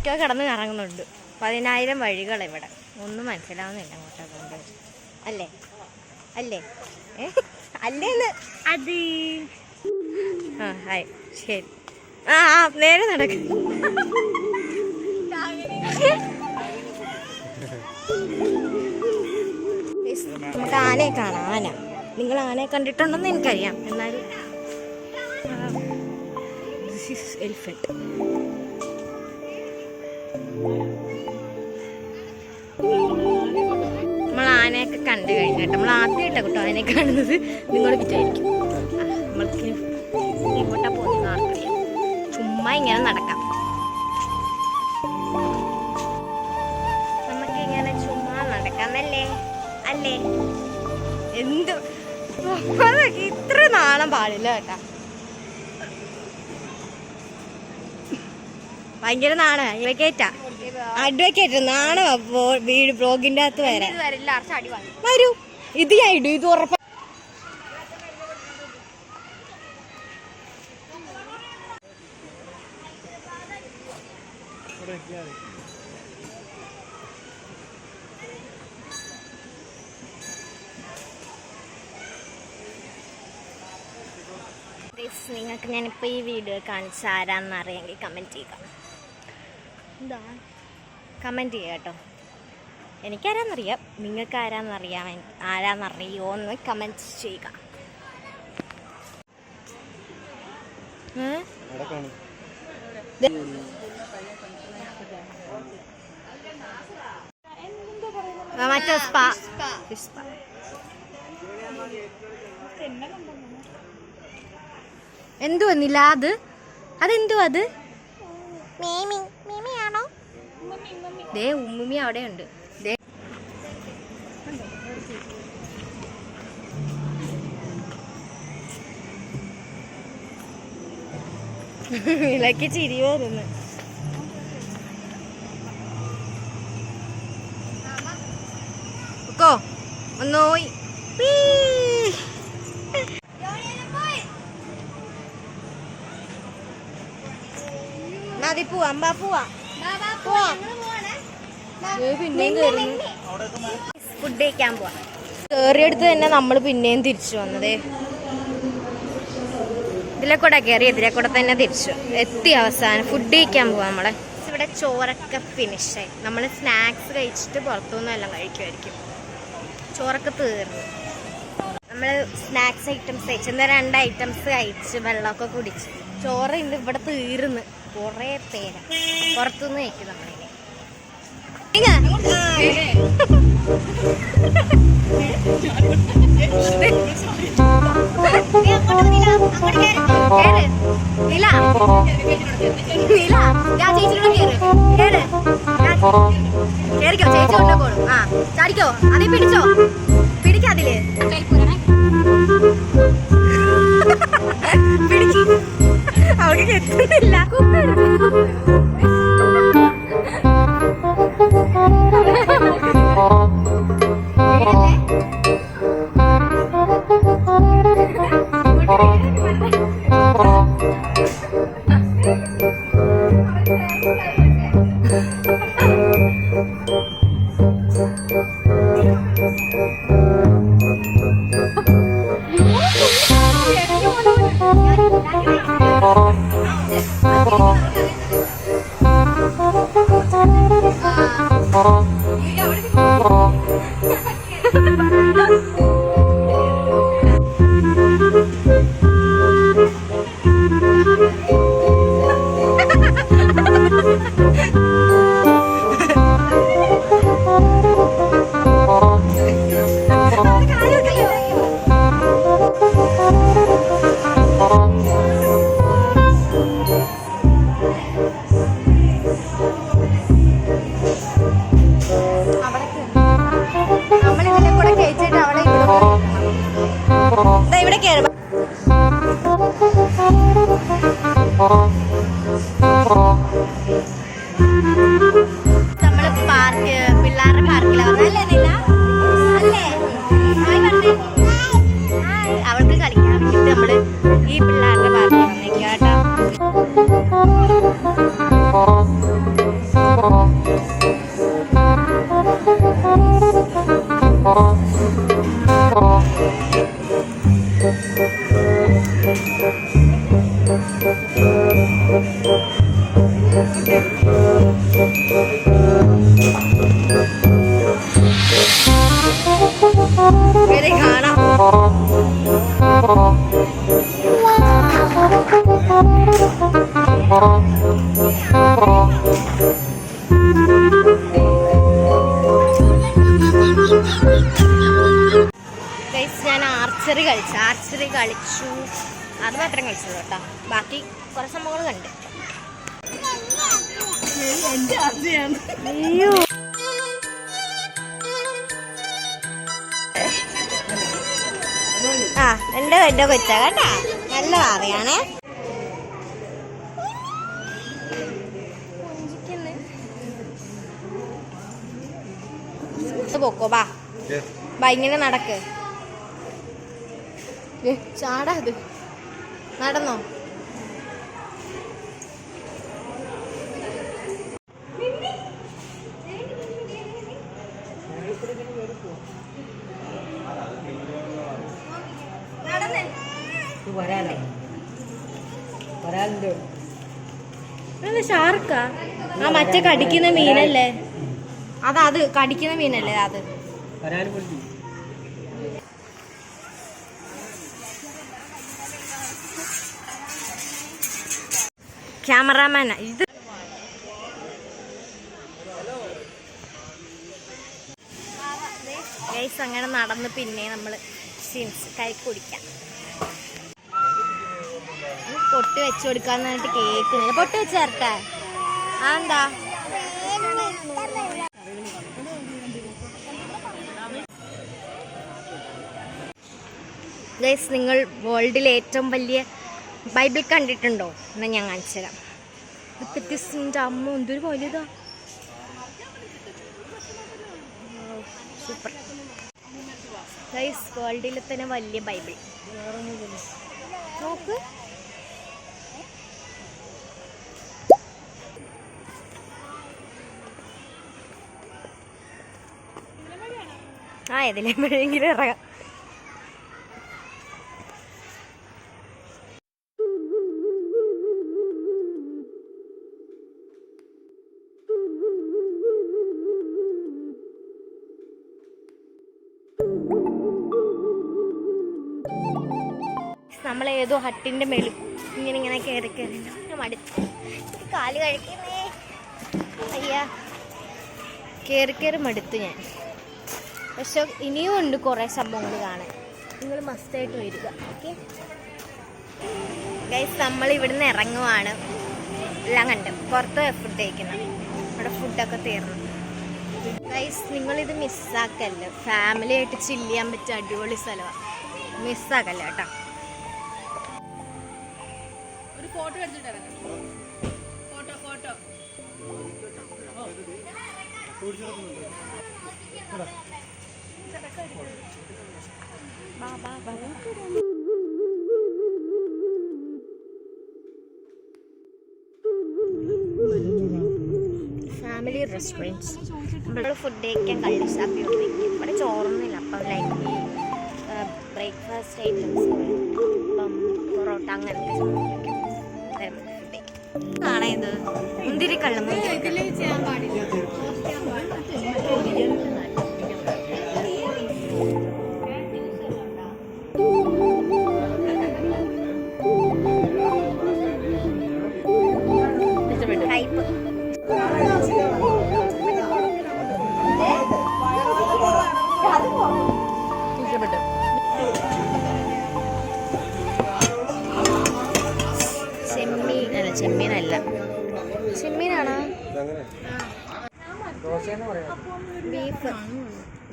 ആരൊക്കെയോ കിടന്ന് കറങ്ങുന്നുണ്ട്. 10,000 വഴികൾ ഇവിടെ. ഒന്നും മനസ്സിലാവുന്നില്ല അങ്ങോട്ടൊക്കെ. അല്ലേ അല്ലേ അല്ലേന്ന് അത് ഹായ് ശരി. നേരെ നടക്കും. നമുക്ക് ആനയെ കാണാം. ആന, നിങ്ങൾ ആനയെ കണ്ടിട്ടുണ്ടെന്ന് എനിക്കറിയാം. എന്നാലും എലിഫന്റ്. നമ്മൾ ആനയൊക്കെ കണ്ടു കഴിഞ്ഞിട്ട് നമ്മൾ ആദ്യമായിട്ടാണ് കേട്ടോ ആനയെ കാണുന്നത്. നിങ്ങൾ വിചാരിക്കും നമ്മൾക്ക് ഇങ്ങോട്ടാ പോകുന്ന ആർക്കറിയാം. ചുമ്മാ ഇങ്ങനെ നടക്കാം. നമുക്ക് ഇങ്ങനെ ചുമ്മാ നടക്കാമല്ലേ അല്ലേ? എന്ത് ഇത്ര നാണം പാടില്ല കേട്ടാ. ഭയങ്കര നാണ. അഡ്വക്കേറ്റ് നാണ വീട് ബ്ലോഗിന്റെ അകത്ത് വരൂ. ഇത് ഞാൻ ഇടും. ഇത് ഉറപ്പ. നിങ്ങൾക്ക് ഞാനിപ്പോൾ ഈ വീഡിയോ കാണിച്ച ആരാന്നറിയെങ്കിൽ കമൻറ്റ് ചെയ്യുക. എന്താ കമൻറ്റ് ചെയ്യുക കേട്ടോ. എനിക്കാരാന്നറിയാം, നിങ്ങൾക്ക് ആരാന്നറിയോ എന്ന് കമൻറ്റ് ചെയ്യുക. മറ്റേ സ്പാ എന്തുവാ നില? അതെന്തുവാ അത്? മീമിയാണോ? ദേ ഉമ്മിമി അവിടെ ഉണ്ട്. ഇലക്ക് ചിരി വരുന്നു. ഒന്നോയി ഫുഡ് കഴിക്കാൻ പോവാ. കേറിയെടുത്ത് തന്നെ നമ്മൾ പിന്നെയും തിരിച്ചു വന്നതേ. ഇതിലെ കൂടെ കയറി ഇതിലെ കൂടെ തന്നെ തിരിച്ചു എത്തി. അവസാനം ഫുഡ് കഴിക്കാൻ പോവാ. നമ്മളെ ഇവിടെ ചോറൊക്കെ ഫിനിഷായി. നമ്മൾ സ്നാക്സ് കഴിച്ചിട്ട് പുറത്തുനിന്നും എല്ലാം കഴിക്കുമായിരിക്കും. ചോറൊക്കെ തീർന്നു. നമ്മൾ സ്നാക്സ് ഐറ്റംസ് കഴിച്ചു. എന്താ 2 ഐറ്റംസ് കഴിച്ച് വെള്ളമൊക്കെ കുടിച്ച്. ചോറ് ഉണ്ട് ഇവിടെ തീർന്ന്. കുറേ പേര് പുറത്തുനിന്ന് കഴിക്കും നമ്മളിനി. കേറിക്കോ, ചേച്ചി കൊണ്ടോളൂ. ചാടിക്കോ, അതേ പിടിച്ചോ, പിടിക്കാതില്ലേ? പിടിച്ചു. അവൾക്ക് എത്തുന്നില്ല. ഞാൻ ആർച്ചറി കളിച്ചു. അത് മാത്രം കഴിച്ചുള്ളൂ കേട്ടോ. ബാക്കി കുറെ സംഭവങ്ങൾ കണ്ട്. അയ്യോ ആ എന്റെ കൊച്ച കേട്ടാ, നല്ല അറിയാണേ. പോക്കോ ബാ ഇങ്ങനെ നടക്ക്. ചാടാ അത് നടന്നോ. ഷാർക്കാ? ആ മറ്റേ കടിക്കുന്ന മീനല്ലേ അത് കടിക്കുന്ന മീനല്ലേ അത്. ക്യാമറാമാനാ ഇത്. ഗൈസ് അങ്ങനെ നടന്ന് പിന്നെ നമ്മള് കൈ കുടിക്കാം. പൊട്ട് വെച്ച് കൊടുക്കാന്ന് പറഞ്ഞിട്ട് കേൾക്കുന്നില്ല. പൊട്ട് വെച്ച് തരട്ടെ? എന്താ ഗൈസ്, നിങ്ങൾ വേൾഡിലെ ഏറ്റവും വലിയ ബൈബിൾ കണ്ടിട്ടുണ്ടോ? എന്നാൽ ഞാൻ കാണിച്ചു തരാം. വ്യത്യസ്തൻ്റെ അമ്മ എന്തൊരു വലുതാ. സൂപ്പർ ഗൈസ്, വേൾഡിലെ തന്നെ വലിയ ബൈബിൾ നോക്ക്. ഏതിലെപ്പോഴെങ്കിലും ഇറങ്ങാം. നമ്മളേതോ ഹട്ടിൻ്റെ മേളിൽ ഇങ്ങനെ കയറി ഞാൻ മടുത്തു. കാല് കഴിക്കുന്നേ. അയ്യാ കയറി മടുത്തു ഞാൻ. പക്ഷെ ഇനിയും ഉണ്ട് കുറേ സംഭവങ്ങൾ കാണാൻ. നിങ്ങൾ മസ്റ്റായിട്ട് വരിക. ഓക്കെ ഗൈസ്, നമ്മൾ ഇവിടുന്ന് ഇറങ്ങുവാണ്. എല്ലാം കണ്ട് പുറത്ത് ഫുഡ് കഴിക്കുന്നത്. ഇവിടെ ഫുഡൊക്കെ തീർന്നു. ഗൈസ്, നിങ്ങളിത് മിസ്സാക്കല്ല. ഫാമിലി ആയിട്ട് ചില്ല് ചെയ്യാൻ പറ്റിയ അടിപൊളി സ്ഥലമാണ്. മിസ്സാക്കല്ല കേട്ടോ. ഒരു ഫോട്ടോ എടുത്തിട്ട് ഫോട്ടോ ഫാമിലി റെസ്റ്റോറൻറ്റ്സ്. ഇവിടെ ഫുഡ് കഴിക്കാൻ കള്ളി ഷാപ്പി വന്നിരിക്കും. ഇവിടെ ചോറൊന്നുമില്ല. അപ്പം ലൈക്ക് ബ്രേക്ക്ഫാസ്റ്റ് ഐറ്റംസ്, അപ്പം പൊറോട്ട അങ്ങനത്തെ ഫുഡ് കാണാം. ഇത് മുന്തിരി കള്ളം ചെയ്യാൻ പാടില്ല. ചെമ്മീനാണോ? ബീഫ്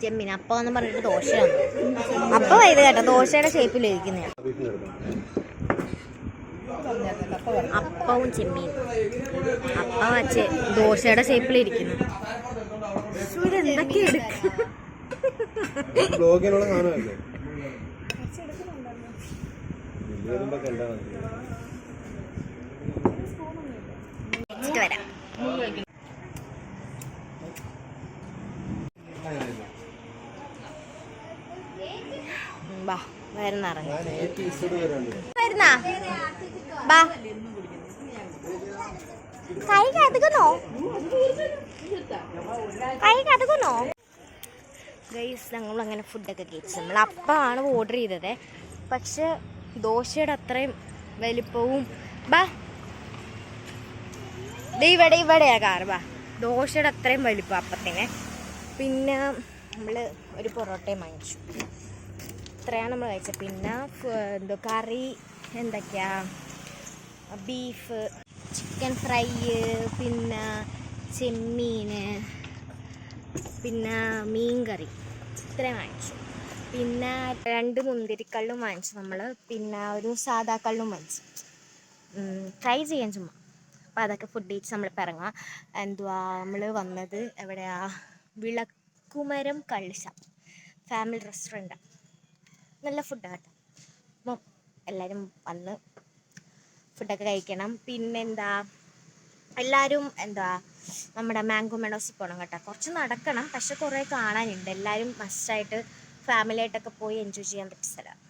ചെമ്മീൻ. അപ്പം എന്ന് പറഞ്ഞിട്ട് ദോശയാണ്. അപ്പം ഇത് കേട്ടോ, ദോശയുടെ ഷേപ്പിലിരിക്കുന്നതാണ്. അപ്പവും ചെമ്മീൻ. അപ്പം വച്ച് ദോശയുടെ ഷേപ്പിലിരിക്കുന്നു. എന്തൊക്കെ എടുക്കും. വരാം. വരുന്ന കൈ കതുകുന്നോ? ഗൈസ്, ഞങ്ങൾ അങ്ങനെ ഫുഡൊക്കെ കഴിച്ചു. നമ്മൾ അപ്പമാണ് ഓർഡർ ചെയ്തത്. പക്ഷെ ദോശയുടെ അത്രയും വലിപ്പവും ഇവിടെയാ കാറ്. വാ, ദോശയുടെ അത്രയും വലിപ്പം അപ്പത്തിന്. പിന്നെ നമ്മൾ ഒരു പൊറോട്ടയും വാങ്ങിച്ചു. ഇത്രയാണ് നമ്മൾ കഴിച്ചത്. പിന്നെ എന്തോ കറി എന്തൊക്കെയാ, ബീഫ്, ചിക്കൻ ഫ്രൈ, പിന്നെ ചെമ്മീൻ, പിന്നെ മീൻ കറി, ഇത്രയും വാങ്ങിച്ചു. പിന്നെ 2 മുന്തിരിക്കള്ളും വാങ്ങിച്ചു നമ്മൾ. പിന്നെ ഒരു സാദാ കള്ളും വാങ്ങിച്ചു, ട്രൈ ചെയ്യാൻ ചുമ്മാ. അപ്പോൾ അതൊക്കെ ഫുഡ് കഴിച്ച് നമ്മളിപ്പോൾ ഇറങ്ങാം. എന്തുവാ നമ്മൾ വന്നത് എവിടെയാ, വിളക്കുമരം കള്ളിശ ഫാമിലി റെസ്റ്റോറൻറ്റാണ്. നല്ല ഫുഡാണ് കേട്ടോ. അപ്പം എല്ലാവരും വന്ന് ഫുഡൊക്കെ കഴിക്കണം. പിന്നെന്താ, എല്ലാവരും നമ്മുടെ മാംഗോ മെഡോസിൽ പോകണം കേട്ടോ. കുറച്ച് നടക്കണം, പക്ഷെ കുറേ കാണാനുണ്ട്. എല്ലാവരും മസ്റ്റായിട്ട് ഫാമിലിയായിട്ടൊക്കെ പോയി എൻജോയ് ചെയ്യാൻ പറ്റിയ സ്ഥലമാണ്.